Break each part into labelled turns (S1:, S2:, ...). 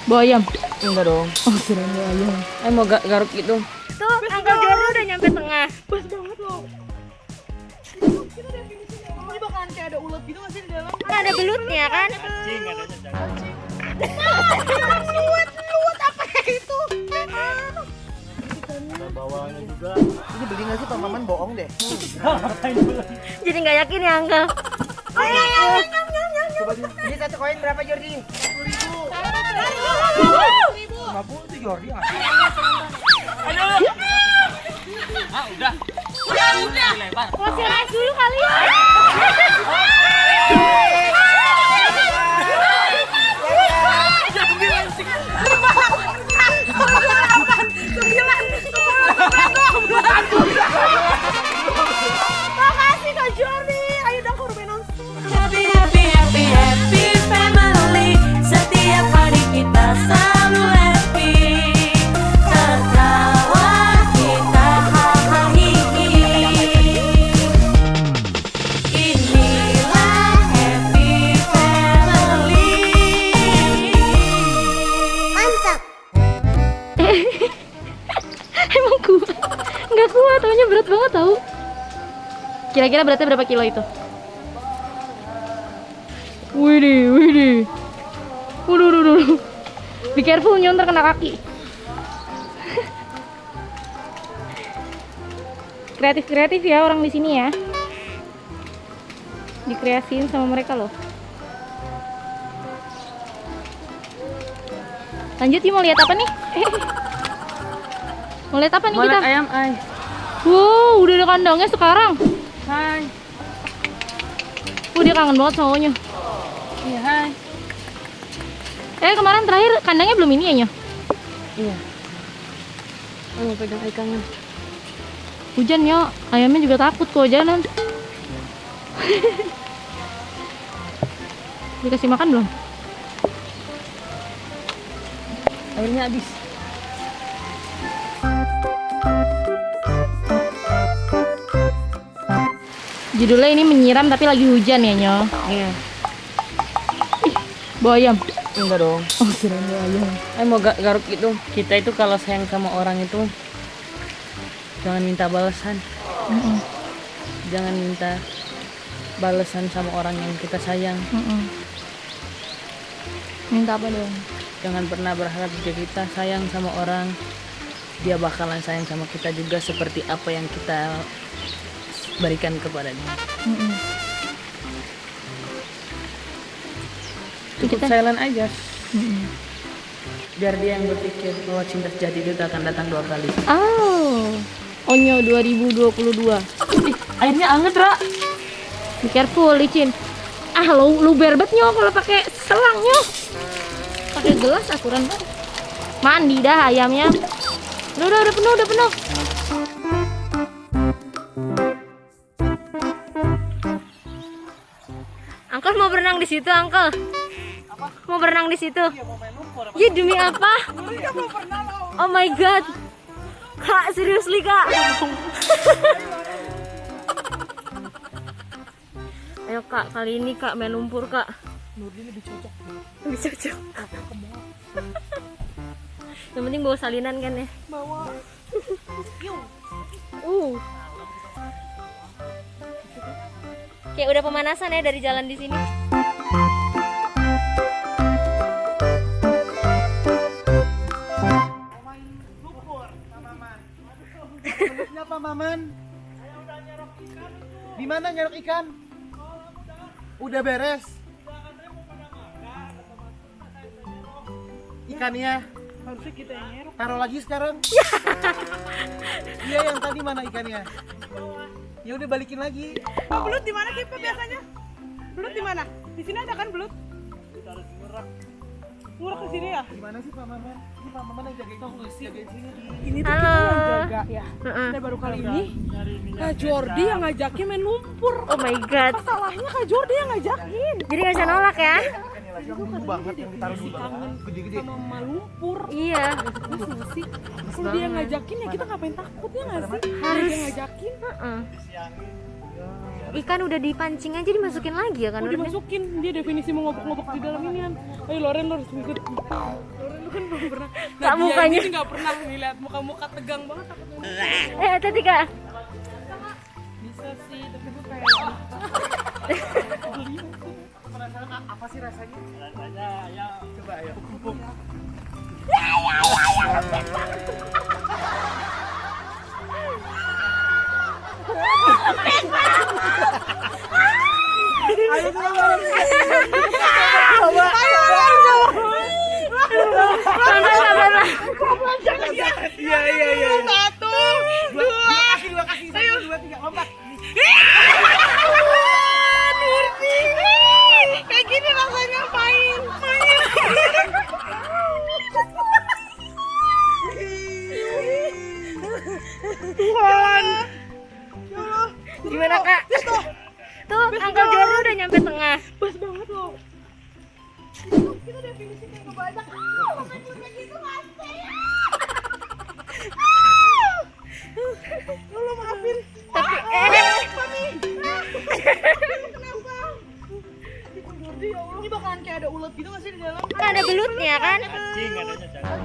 S1: Bawa ayam?
S2: Enggak dong.
S1: Oh, kirain bawa ayam.
S2: Mau garuk gitu.
S3: Tuh, Uncle Jordi udah nyampe tengah.
S4: Pas banget loh. Kita definisinya ini bakalan kayak ada ulat gitu nggak sih di dalam?
S3: Kan ada belutnya kan?
S4: Luwet apa itu?
S5: Ada bawahnya juga.
S2: Ini beli nggak sih Pak Maman bohong deh.
S3: Jadi nggak yakin ya Uncle.
S2: Ini satu koin berapa Jordi? 50 tuh Jordi nggak?
S3: Kasih rice dulu kali ya.
S4: Makasih Kak Jordi. Ayo dong korbanan.
S6: Happy, happy, happy, happy family. Setiap hari kita selalu happy. Tertawa kita hahaha. Inilah happy family.
S3: Mantap. Emang kuat? Nggak kuat, taunya berat banget tau. Kira-kira beratnya berapa kilo itu?
S1: Widih, widih. Waduh. Be careful nyonter kena kaki. Kreatif ya orang di sini ya. Dikreasiin sama mereka loh. Lanjut yuk, mau lihat apa nih? Mau lihat apa nih kita?
S2: ayam ay.
S1: Wow, udah ada kandangnya sekarang.
S2: Hai.
S1: Dia kangen banget sama Onyo.
S2: Iya hai.
S1: Kemarin terakhir kandangnya belum ini ya, Nyo?
S2: Iya. Mau pegang ikannya.
S1: Hujan, Nyo. Ayamnya juga takut kehujanan. Dikasih makan belum?
S2: Airnya habis.
S1: Judulnya ini menyiram tapi lagi hujan ya, Nyo?
S2: Iya.
S1: Bawa ayam?
S2: Enggak dong.
S1: Oh, kirain bawa ayam.
S2: Mau garuk gitu. Kita itu kalau sayang sama orang itu jangan minta balasan. Jangan minta balasan sama orang yang kita sayang.
S1: Minta apa dong?
S2: Jangan pernah berharap jika kita sayang sama orang, dia bakalan sayang sama kita juga seperti apa yang kita berikan kepadanya. Cukup silent aja. Biar dia yang berpikir bahwa cinta sejati itu akan datang 2 kali.
S1: Oh, Onyo 2022.
S2: Airnya anget, Ra.
S1: Be careful, licin. Lu berbet, Nyo, kalau pakai selang, Nyo. Pakai gelas aturan banget. Mandi dah ayamnya. Udah penuh.
S3: Uncle mau berenang di situ, Uncle. Mau berenang di situ? Ya demi apa? Oh my god. Kak, seriously Kak. Ayo Kak, kali ini Kak main lumpur Kak. Lebih cocok. Yang penting bawa salinan kan ya?
S4: Bawa.
S3: Kayak udah pemanasan ya dari jalan di sini.
S5: Kenapa Maman? Di mana nyarok ikan? Udah beres. Ikannya
S4: Harusnya kita yang ngerok.
S5: taruh lagi sekarang. Iya yang tadi mana ikannya? Ya udah balikin lagi.
S4: Oh, belut di mana Kipe biasanya? Belut di mana? Di sini ada kan belut? Ngurak di sini ya?
S5: Gimana sih Pak Maman? Ini Pak Maman yang jagain jagain sini.
S4: Ini tuh kita yang jaga ya. Dan baru kali ini Kak Jordi yang ngajakin main lumpur.
S3: Oh my god.
S4: Masalahnya Kak Jordi yang ngajakin.
S3: Jadi nggak bisa nolak ya?
S5: Ikannya lagi yang dulu banget yang ditaruh di bawah. Gede-gede.
S4: Sama lumpur.
S3: Iya.
S4: Masa sih? Kalau dia yang ngajakin ya kita ngapain takut ya nggak sih? Harus dia ngajakin.
S3: Ikan udah dipancing aja dimasukin lagi ya kan?
S4: Mau dimasukin, dia definisi mau ngobok-ngobok di dalam ini kan. Ayo Loren lo harus ikut. Loren Aku kan belum pernah.
S3: Kak, mukanya.
S4: Ini nggak pernah nih lihat muka-muka tegang banget takutnya.
S3: Tadi Kak.
S4: Bisa sih, tapi gue kayak
S5: Apa sih rasanya? Rasanya ya coba ya. Ayo Iya. Satu, dua kaki, dua, tiga, lompat.
S4: kayak gini rasanya main. Tuhan.
S3: Gimana Kak? Tuh, Uncle Jordi udah nyampe tengah.
S4: Pas banget loh. Ini bakalan kayak ada ulet gitu nggak sih di dalam?
S3: Kan ada belutnya kan?
S5: Anjing adanya jangan.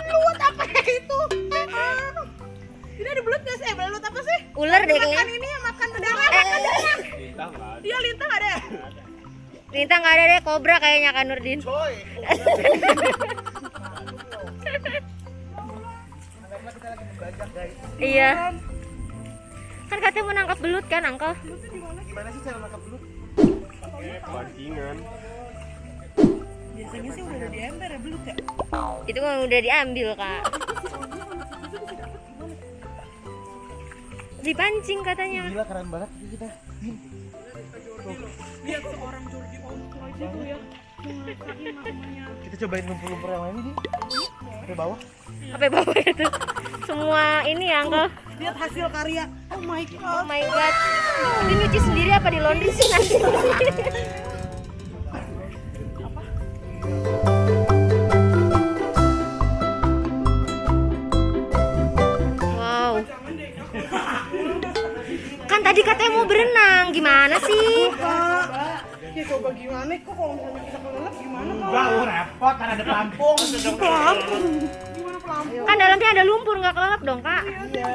S4: Luwet apa itu? Ini ada belut nggak sih? Belut apa sih?
S3: Ular deh
S4: Makan
S3: kayaknya.
S4: ini yang makan darah, makan darah.
S5: Lintah nggak ada.
S4: Dia lintah ada.
S3: Lintang nggak ada deh, kobra kayaknya Kak Nurdin.
S5: Coy.
S3: Iya. Kan katanya mau nangkap belut kan, Uncle?
S5: Gimana sih cara nangkap belut? Pakai bantingan.
S4: Biasanya sih udah ada di ember ya belut ya.
S3: Itu kan udah diambil, Kak. Dipancing katanya.
S5: Gila keren banget ini kita.
S4: Lihat seorang Jordi Onto aja tuh ya. Ngerasain namanya.
S5: Kita cobain lumpur-lumpur yang lain nih. Ke bawah.
S3: Apa bawah itu? Semua ini ya, Uncle.
S4: Lihat hasil karya. Oh my
S3: Oh
S4: god.
S3: my god. Ini nyuci sendiri apa di laundry sih nanti? Wow. Kan tadi katanya mau berenang, gimana sih?
S4: Ya coba gimana kok kalau misalnya kita kelelep gimana kok?
S5: Enggak, repot kan ada pelampung.
S4: Gimana pelampung?
S3: Kan dalamnya ada lumpur, nggak kelelep dong, Kak.
S5: Iya.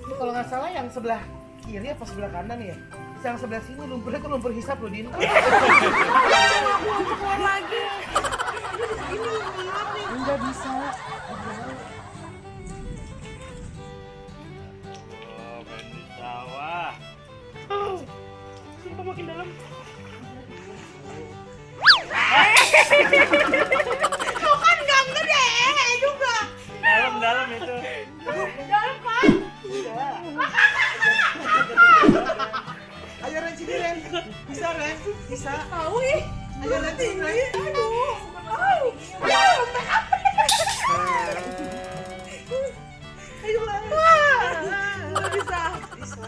S5: Kalau nggak salah yang sebelah kiri apa sebelah kanan ya? Yang sebelah sini lumpurnya tuh lumpur hisap loh, Din.
S4: Keluar lagi.
S5: Enggak bisa. Oh, main di sawah.
S4: Sumpah makin dalam. Tuh kan nggak gede juga.
S5: Dalam itu.
S4: Dalam kan?
S5: Ayo Ren, sini Ren. Bisa Ren? Bisa.
S4: Tahu ih.
S5: Ayo Ren, sini Ren.
S4: Aduh. Ayo lah. Nggak bisa. Bisa.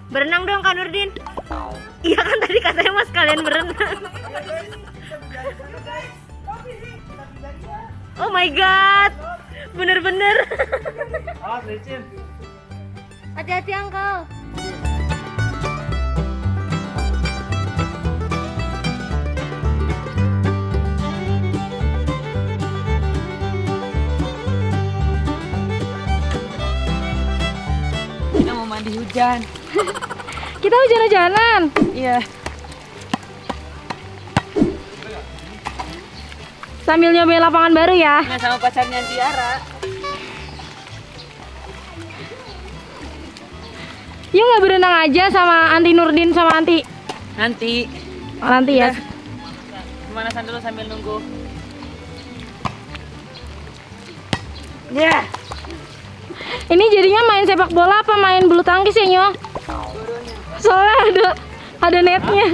S3: Berenang dong, Kak Nurdin. Iya kan tadi katanya mas kalian berenang. Oh my god. Bener-bener.
S5: Awas licin.
S3: Hati-hati, Uncle.
S2: Kita mau mandi hujan.
S1: Kita hujan-hujanan.
S2: Iya.
S1: Sambil nyobain lapangan baru ya.
S2: Nah, sama pacarnya Tiara.
S1: Yuk nggak berenang aja sama Anti Nurdin sama Anti.
S2: Nanti
S1: Oh, nanti ya.
S2: pemanasan dulu sambil nunggu.
S1: Ya. Ini jadinya main sepak bola apa main bulu tangkis ya, Nyo? Soalnya ada netnya.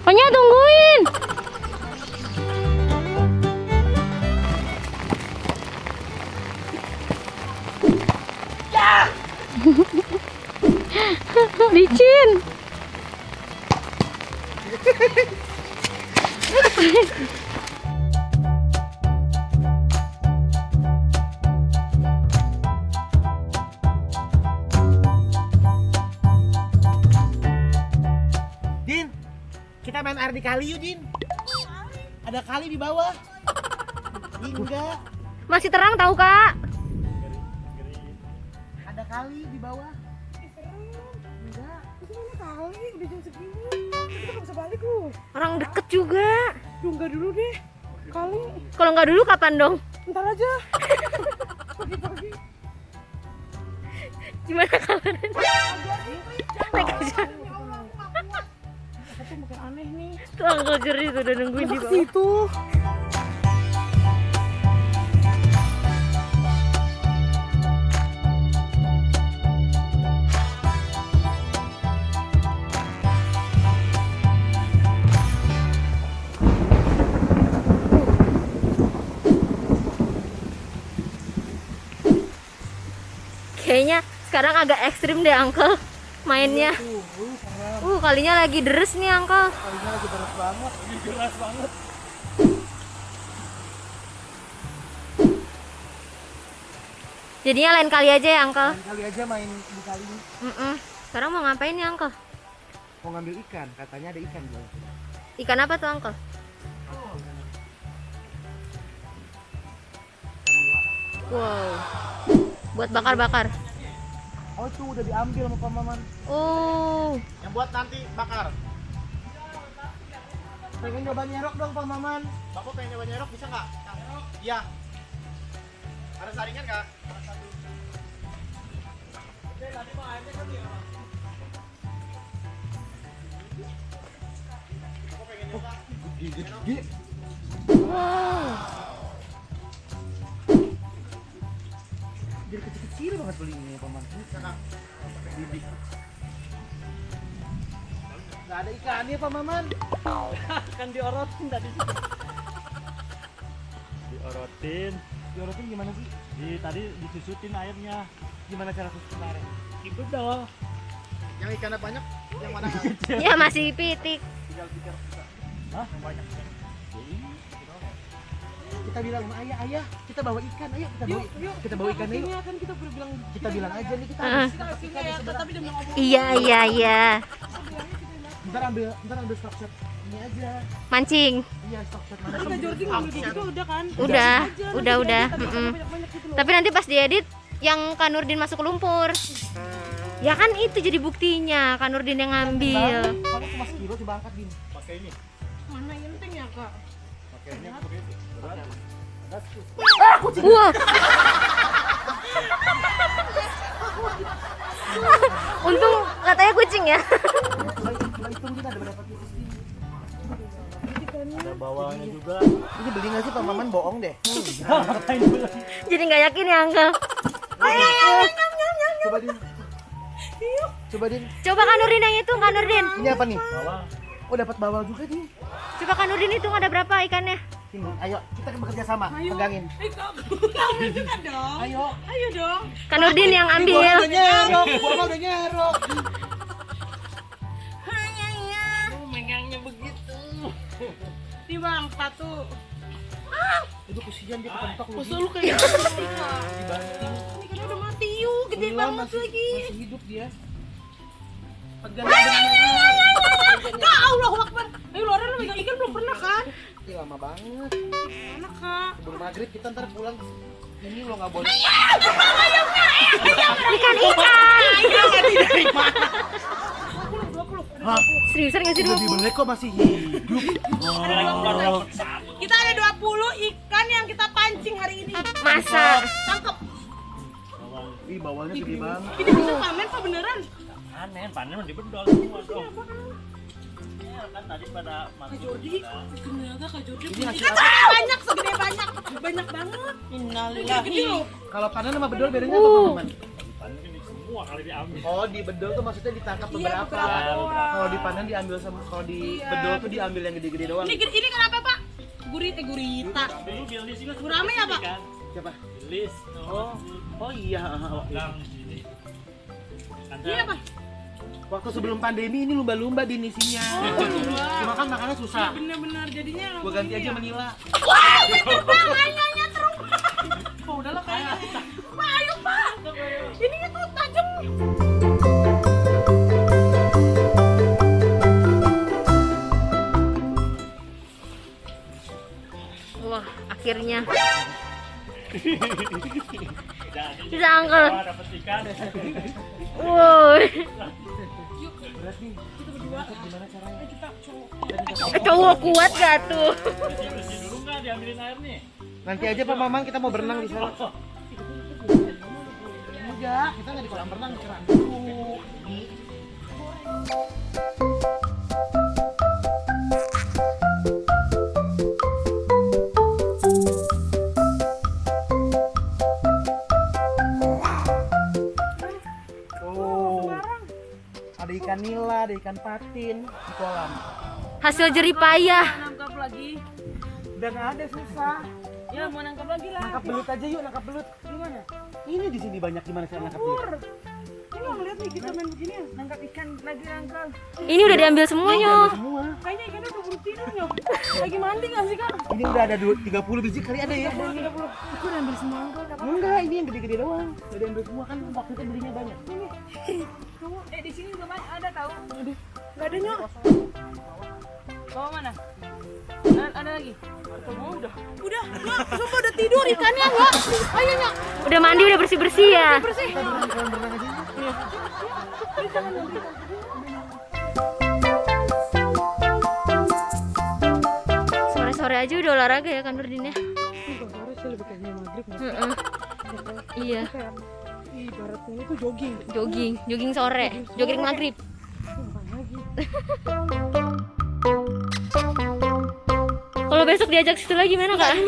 S1: Pokoknya tungguin. Licin.
S5: Din, kita main air di kali yuk, Din. Ada kali di bawah. Enggak,
S3: Masih terang tahu Kak?
S5: ada kali di bawah.
S4: Enggak, itu mana kali udah jam segini. Kita nggak bisa balik lu.
S3: Orang deket juga.
S4: Duh, enggak dulu deh. Kali,
S3: Kalau nggak dulu kapan dong?
S4: ntar aja. Pergi-pergi.
S3: Gimana kabarnya? Naik aja.
S4: Tapi makin aneh nih.
S3: Tuh Uncle Jordi tuh udah nungguin di
S4: Ke
S3: bawah.
S4: situ.
S3: Kayaknya sekarang agak ekstrim deh Uncle mainnya. Kalinya lagi deres nih Uncle.
S5: Kalinya lagi berat banget.
S3: Jadinya lain kali aja ya Uncle.
S5: Kali aja main di kali ini.
S3: Sekarang mau ngapain nih Uncle?
S5: Mau ngambil ikan, katanya ada ikan di bawah.
S3: Ikan apa tuh Uncle? Wow. Buat bakar-bakar.
S5: Oh itu udah diambil sama Pak Maman.
S3: Oh.
S5: Yang buat nanti bakar. Pengen nyoba nyerok dong Pak Maman. Bapak pengen nyoba nyerok bisa nggak? Iya. Ada saringan nggak? Gede. Jadi kecil-kecil banget beli ini Pak Maman. Bibi. Nggak ada ikannya Pak Maman.
S2: Kan diorotin tadi. Diorotin.
S5: Diorotin gimana sih?
S2: Tadi disusutin airnya.
S5: Gimana cara susun airnya?
S2: Itu dong.
S5: Yang ikannya banyak, yang mana?
S3: Ya masih pitik.
S5: Tinggal pikir.
S2: Hah? Banyak.
S5: Kita bilang sama ayah, ayah kita bawa ikan, ayo kita bawa ikan yuk.
S4: Kan kita udah bilang
S5: Kita bilang aja nih kita
S3: Heeh.
S5: dapat ikan di sebelah.
S4: tapi dia mau ngomong.
S3: Iya.
S5: Ntar ambil stok shot ini aja.
S3: Mancing.
S5: Iya stok shot
S4: Kan
S5: mana?
S4: Kak Jordi ngomong kayak gitu udah kan?
S3: Udah.
S4: Banyak-banyak gitu loh.
S3: Tapi nanti pas diedit yang Kak Nurdin masuk ke lumpur. Ya kan itu jadi buktinya Kak Nurdin yang ngambil.
S5: Kamu cuma sekilo coba angkat Din.
S2: Pakai ini.
S4: Mana yang penting ya Kak?
S2: Pakainya berat.
S3: Wah. Untung katanya kucing ya.
S5: Coba hitung kita ada berapa pieces Din.
S2: Ada bawahnya juga.
S5: Ini beli nggak sih Pak Maman bohong deh.
S3: Jadi nggak yakin ya Uncle.
S5: Coba Din. Coba Din.
S3: Coba Kak Nurdin yang hitung Kak Nurdin.
S5: Ini apa nih?
S2: Bawah.
S5: Oh dapat bawal juga Din.
S3: Coba Kak Nurdin hitung ada berapa ikannya.
S5: Sini, ayo kita bekerja sama, pegangin.
S4: Kamu juga dong.
S5: Ayo.
S4: Ayo dong.
S3: Kak Nurdin yang
S5: Gua
S3: ambil.
S5: udah nyerok, gua mah udah nyerok.
S2: Megangnya begitu.
S4: Di bang satu.
S5: Itu kesian dia kepentok lu.
S4: Masa lu kayak
S5: Dibanting.
S4: Ini kan udah mati yuk, gede
S5: Belum,
S4: banget
S5: masih,
S4: lagi.
S5: masih hidup dia. Pegang
S4: Kak, Allahu Akbar. Ayo Loren lu megang ikan belum pernah kan?
S5: Ih, lama banget.
S4: Enak Kak.
S5: Sebelum maghrib kita ntar pulang. Ini lo nggak boleh.
S3: Seriusan nggak sih
S5: Udah
S3: 20?
S5: di benek kok masih hidup.
S4: Kita ada 20 ikan yang kita pancing hari ini.
S3: Masa?
S4: Tangkap.
S5: Ih, bawalnya gede banget.
S4: Ini bisa panen apa beneran?
S2: Panen mah dibedol semua dong. Ya kan tadi pada masuk.
S4: Jordi, ternyata Kak Jordi
S5: Ini
S4: punya
S5: hasil
S4: ikan
S5: apa?
S4: banyak, segede banyak. Banyak banget. Innalillahi.
S5: Kalau panen sama bedol bedanya apa Pak Maman?
S2: Panen ini semua.
S5: Oh, di bedol tuh maksudnya ditangkap beberapa. Kalau dipanen diambil sama, kalau di bedol tuh diambil yang gede-gede doang.
S4: Ini kenapa Pak? Gurita. Gurame ya Pak?
S5: Siapa? Oh iya.
S4: Iya Pak.
S5: Waktu sebelum pandemi ini lumba-lumba dinisinya. Cuma kan makannya susah.
S4: Bener-bener jadinya.
S5: Gua ganti aja Manila.
S4: Oh, udahlah kayaknya. Pak, ayo Pak. Ini itu tajam.
S3: Wah, akhirnya. Bisa Uncle. Woi. Cowok kuat gak tuh?
S5: Nanti aja Pak Mamang kita mau berenang di sana. Enggak, kita nggak di kolam renang, di kerang dulu. Oh, ada ikan nila, ada ikan patin di kolam.
S3: Hasil jeripayah.
S4: Nangkap lagi.
S5: Dan ada susah.
S4: Ya, mau nangkap lagi lah.
S5: Nangkap belut aja yuk, nangkap belut.
S4: Di mana?
S5: Ini di sini banyak, gimana saya nangkap belut?
S4: Ini nggak ngeliat nih kita main begini ya. Nangkap ikan lagi nangkap.
S3: Ini udah diambil semuanya.
S5: Semua.
S4: Kayaknya ikannya udah buru tidur ya. Lagi mandi nggak sih Kak?
S5: Ini udah ada 30 biji kali ada ya.
S4: 30. Aku udah ambil semua Uncle.
S5: Enggak, ini yang gede-gede doang. Udah ambil semua kan waktu itu belinya banyak.
S4: Di sini juga ada tahu. Nggak ada nyok. Bawa mana? Ada lagi? Udah. Nyok, coba udah tidur ikannya Nyok. Ayo Nyok.
S3: Udah mandi, udah bersih-bersih ya.
S4: Bersih.
S3: Sore-sore aja udah olahraga ya kan Nurdin ya?
S4: Sore sih lebih kayaknya maghrib.
S3: Iya,
S4: Ibaratnya itu jogging.
S3: jogging sore, jogging maghrib. Kalau besok diajak situ lagi gimana Kak?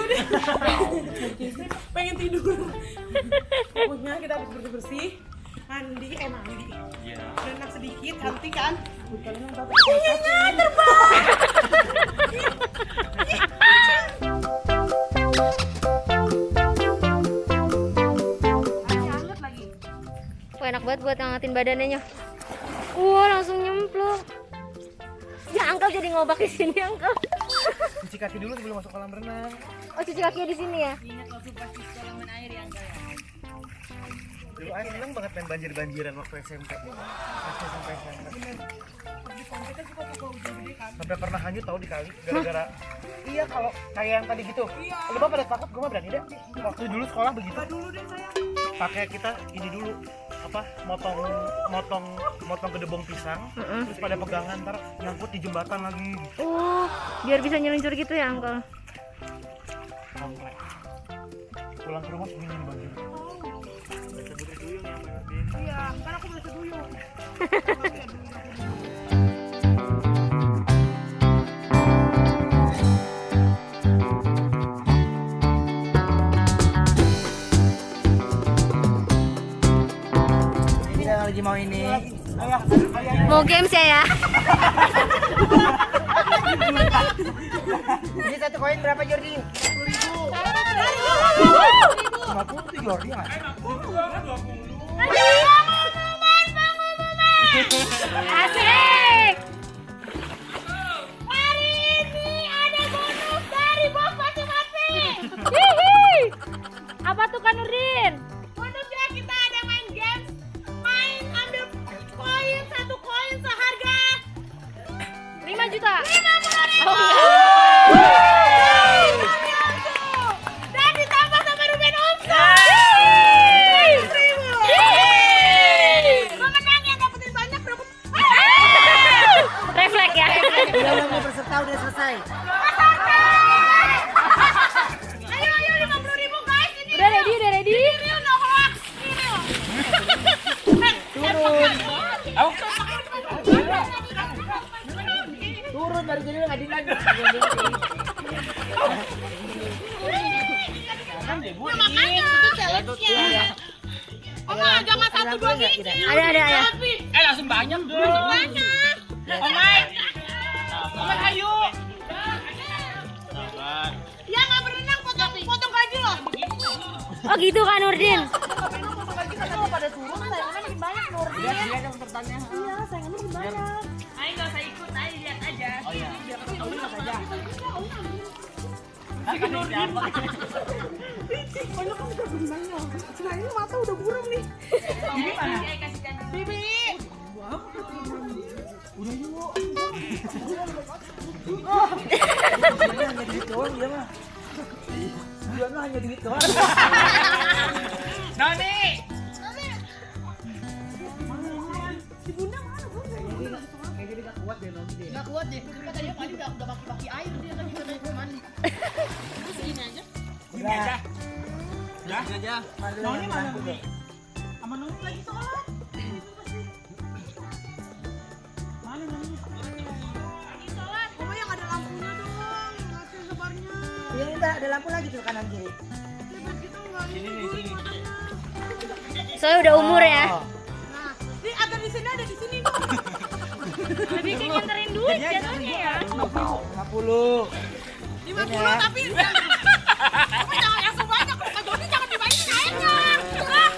S4: Pengen tidur. Pokoknya kita habis bersih-bersih. Mandi. Berenang sedikit, cantik kan?
S3: Wah, enak banget buat ngangetin badannya. Wah, langsung nyemplung. Ya, Uncle jadi ngobak di sini, Uncle.
S5: Cuci kaki dulu sebelum masuk kolam renang.
S3: Oh, cuci kakinya di sini ya?
S5: Dulu Ayah seneng banget main banjir-banjiran waktu SMP. SMP. Sampai pernah hanyut tahu di kali gara-gara iya kalau kayak yang tadi gitu. Lu pada takut, gua mah berani deh. Waktu dulu sekolah begitu. Pakai kita ini dulu apa motong gedebong pisang terus pada pegangan ntar nyangkut di jembatan lagi.
S3: Oh, biar bisa nyeluncur gitu ya, Uncle.
S5: Sampai pulang ke rumah begini banjir.
S4: Iya, karena aku bisa duyung.
S5: Ini lagi mau ini.
S3: Mau games ya?
S5: Ini satu koin berapa Jordi? 50 tuh Jordi nggak?
S3: Asik! Hari ini ada bonus dari Bos masing-masing. Hihi! Apa tuh Kak Nurdin?
S4: Bonusnya kita ada main games. Main ambil koin, satu koin seharga
S3: 5 juta.
S4: 50.000. Dan ditambah sama Ruben Omset. Pemenang yang dapetin banyak dapat.
S3: Refleks ya.
S5: Yang mau berserta udah selesai.
S4: Ayo 50.000 guys ini.
S3: Udah ready?
S4: Ini no hoax. Ini.
S5: Turun baru jadi nggak lagi.
S4: Makanya itu challenge-nya. Oma, jangan 1 2 biji.
S3: Ada.
S2: Langsung banyak dulu.
S4: Banyak.
S2: Omai. Omai ayo.
S4: Ya nggak berenang potong gaji loh.
S3: Oh gitu kan Nurdin.
S4: Pada turun sayangannya makin banyak Nurdin.
S2: Dia yang bertanya.
S4: Iya, sayangannya makin banyak.
S2: Ayo nggak usah ikut, ayo lihat aja. Oh iya. Lihat aja.
S4: Banyak kan udah berenangnya. Nah ini mata udah buram nih.
S2: Ini mana?
S4: Bibi.
S2: Noni.
S4: Nggak kuat deh. Cuma tadi pagi udah baki-baki air dia tadi udah mandi. Terus gini aja.
S2: Ini aja. Ya, aja.
S5: Noni mana Noni? Sama Noni lagi sholat. Mana Noni?
S4: Oma yang ada lampunya dong. Ngasih sabarnya.
S7: Iya minta ada lampu lagi tuh kanan kiri.
S4: Kita nggak
S2: Sini nih, sini.
S3: Soalnya udah umur ya.
S4: Nah, di ada di sini ada di sini dong.
S3: Lebih kayak nganterin duit jatuhnya ya.
S7: 50.
S4: 50 tapi tapi jangan yang sebanyak. Kak Joni jangan dibanyakin airnya. Elah.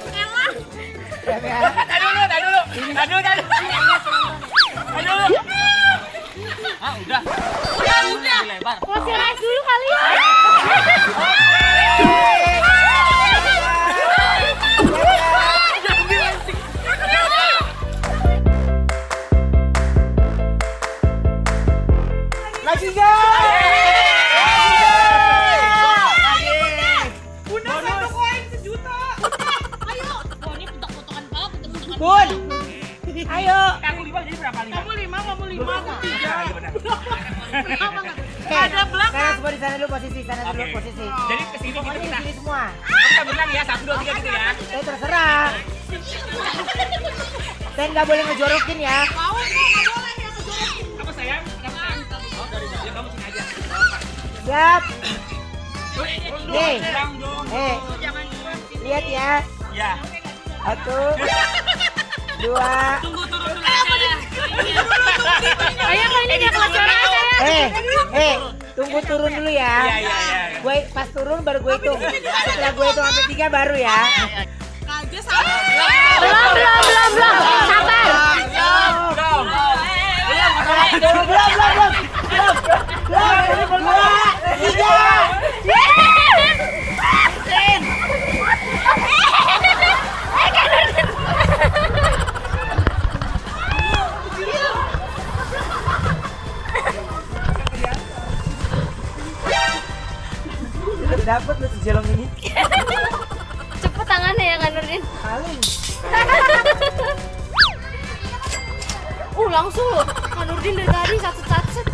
S2: Aduh. Ah, udah.
S4: Udah.
S2: Lebar.
S3: Kasih rice dulu kali ya.
S7: Lagi guys.
S4: Bunda saya mau koin 1 juta. Ayo. Oh, ini potongan kepala, potongan
S7: Bun. Ayo.
S2: Kamu 5 jadi berapa 5?
S4: Kamu 5, kamu 5, aku 3.
S2: Iya benar.
S4: Kenapa enggak? Ada belakang.
S7: Sana semua di sana dulu posisi, sana dulu
S2: Oke.
S7: posisi.
S2: Jadi ke sini
S7: Pokoknya
S2: kita.
S7: di sini semua.
S2: Kita berenang ya, 1 2 3 gitu ya.
S7: Terserah. Saya nggak boleh ngejorokin ya.
S4: Mau kok enggak boleh ya kejorokin.
S2: Kamu sayang? Oh, dari ya kamu sini aja.
S7: Siap. Nih.
S2: Pulang dong.
S4: Jangan
S7: Lihat ya.
S2: Ya.
S7: 1 2.
S3: Ayo kali ini dia kelas suara saya.
S7: Tunggu turun dulu ya.
S2: Iya.
S7: Gue pas turun baru gue hitung. Setelah gue hitung sampai 3 baru ya.
S4: kaget sama.
S3: Belum. Sabar.
S7: Dapat lu sejelong ini.
S3: Cepet tangannya ya kan Nurdin.
S7: Paling.
S3: Langsung loh. Kan Nurdin dari tadi satu-satu.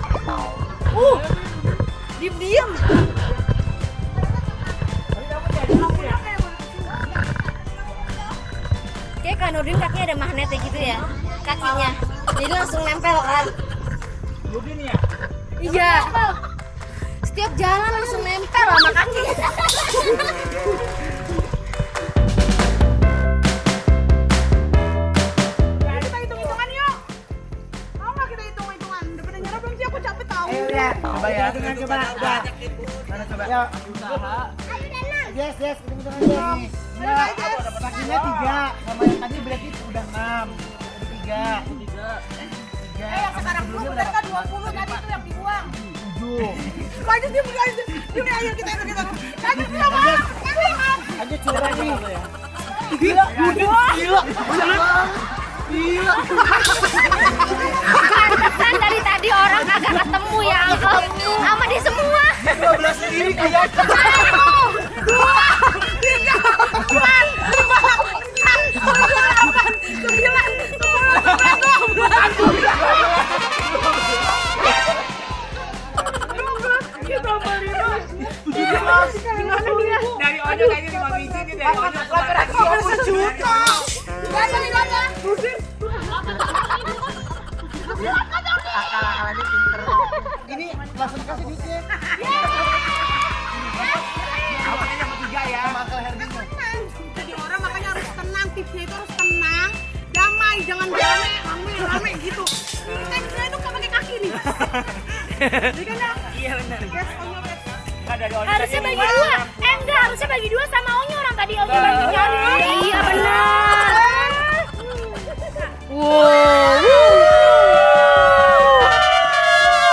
S3: Diam-diam. Kayak kan Nurdin kakinya ada magnetnya gitu ya. Kakinya. Jadi langsung nempel kan.
S2: Nurdin ya?
S3: Iya. Setiap jalan langsung nempel sama kakinya.
S4: Kita hitung-hitungan yuk. Mau nggak kita hitung-hitungan? Udah pada nyerah belum sih? Aku capek tahu.
S7: Ayo udah. Coba ya. Coba. Udah. Mana coba? Yuk. Yes. Hitung-hitungan yes. Nah, kakinya 3. Sama yang tadi berarti udah 6. Jadi 3.
S4: Yang sekarang belum benar kan 20 tadi itu yang dibuang.
S7: 7.
S4: Lanjut dia lanjut. Ini ayo kita hitung. Lanjut dia mau.
S7: Aja curang nih.
S3: Pantesan dari tadi orang kagak ketemu ya Uncle. Sama di semua.
S7: 12 sendiri kayak.
S2: Dari ojek aja 5 biji nih dari ojek.
S7: 8 juta. Akal-akalannya pinter. Ini langsung kasih duitnya.
S2: Awalnya dapat 3 ya.
S7: Sama Uncle Herdinya.
S4: Jadi orang makanya harus tenang,
S2: Iya benar.
S5: Enggak dari orang
S3: Harusnya bagi dua. Enggak, harusnya bagi dua sama Onyo orang tadi Onyo bantu nyari. Iya benar.
S2: Wow.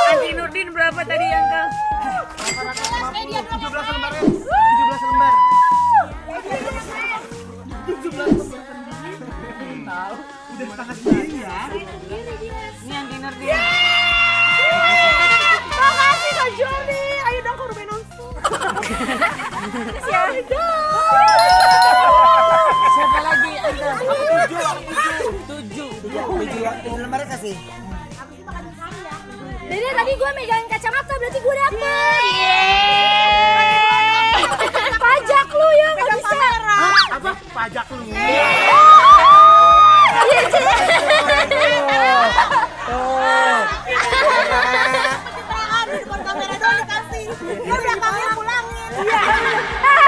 S2: Anti Nurdin berapa tadi Angka?
S7: 17 lembar ya. 17 lembar. Tahu, udah setengah sendiri ya.
S2: Ini Anti Nurdin.
S3: Makasih Kak Joni. Ayo dong ke Ruben Onsu.
S2: Siapa lagi Angka?
S7: 7 lembar kasih.
S3: Jadi tadi gue megangin kacamata berarti gue dapet. Pajak lu ya nggak bisa.
S7: Apa? Pajak lu.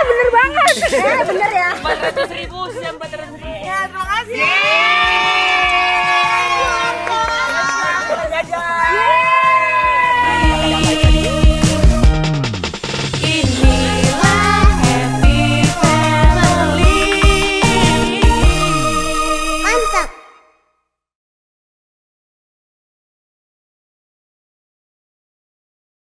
S3: Bener banget. Bener ya.
S2: 400.000 siapa 400.000?